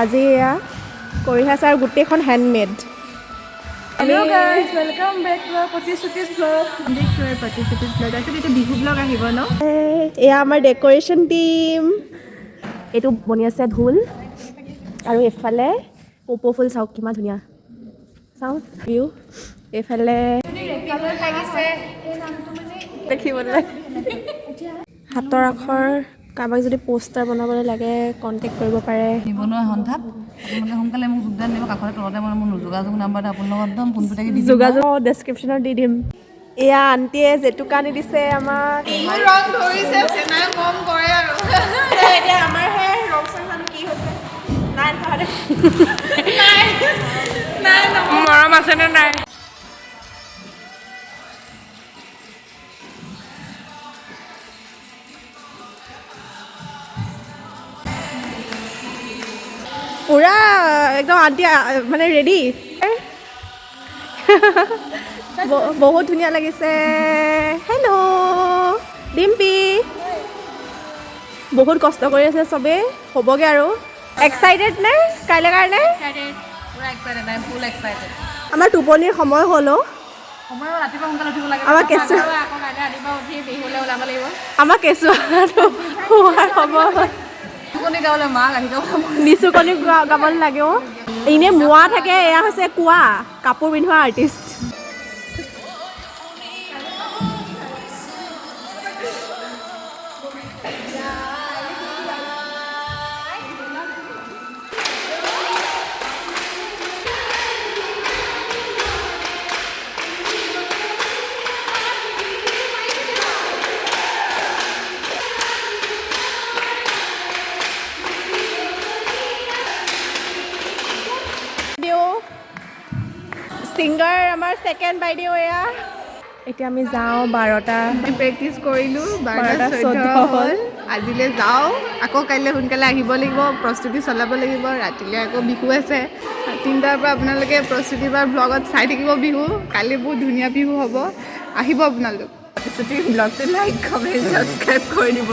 আজি এয়া কৰিহা ছাৰ গোটেইখন handmade. Hello guys, welcome back to our Pati's vlog. Next to our Pati's vlog. Actually, it's a Bihu vlog আহিব ন? এয়া আমাৰ decoration team. এইটো বনি আছে ঢোল আৰু এইফালে কপৌ ফুল চাওক কিমান ধুনীয়া চাওক ভিউ। এইফালে দেখিবলৈ হাতৰ আখৰ কাৰোবাক যদি পোষ্টাৰ বনাবলৈ লাগে কণ্টেক্ট কৰিব পাৰে। নিবনুৱা সন্থাত আপোনালোকে সোনকালে মোক যোগদান দিব। কাষতে তলতে মই মোৰ যোগাযোগ নাম্বাৰটো আপোনালোকক একদম ফোনটো দি দিম। যোগাযোগ ডেছক্ৰিপশ্যনত দি দিম। এয়া আণ্টিয়ে জেতুকা আনি দিছে আমাক। মোৰ ৰং ধৰিছে চেনাই কম কৰে আৰু এতিয়া আমাৰহে ৰং চং জানো কি হৈছে নাই নহয় নাই মৰম আছেনে নাই? পুৰা একদম আণ্টি মানে ৰেডি। বহুত ধুনীয়া লাগিছে। হেল্ল' ডিম্পি বহুত কষ্ট কৰি আছে চবেই হ'বগৈ আৰু। এক্সাইটেড নে কাইলৈ কাৰণে? পুৰা excited, I am full excited. আমাৰ টোপনিৰ সময় হ'ল অ'। সময় ৰাতিপুৱা সোনকালে উঠিব লাগে। আমাৰ কেঁচুৱা আকৌ কাইলৈ ৰাতিপুৱা উঠি বিহুলৈ ওলাব লাগিব। আমাৰ কেঁচুৱাটো হোৱাৰ সময় হ'ল। টোপনি গাবলৈ মাক আহি যাব। নিচুকনি গাবলৈ লাগে অ'। এনেই মোৱা থাকে, এয়া হৈছে কোৱা কাপোৰ পিন্ধোৱা আৰ্টিষ্ট। ছিংগাৰ আমাৰ ছেকেণ্ড বাইদেউ এয়া। এতিয়া আমি যাওঁ 12টা প্ৰেক্টিচ কৰিলোঁ 12:14 হ'ল। আজিলৈ যাওঁ আকৌ কাইলৈ সোনকালে আহিব লাগিব, প্ৰস্তুতি চলাব লাগিব। ৰাতিলৈ আকৌ বিহু আছে 3টাৰ পৰা আপোনালোকে প্ৰস্তুতি বা ব্লগত চাই থাকিব বিহু। কালি বহুত ধুনীয়া বিহু হ'ব, আহিব আপোনালোক। প্ৰস্তুতি ব্লগটো লাইক কমেণ্ট ছাবস্ক্ৰাইব কৰি দিব।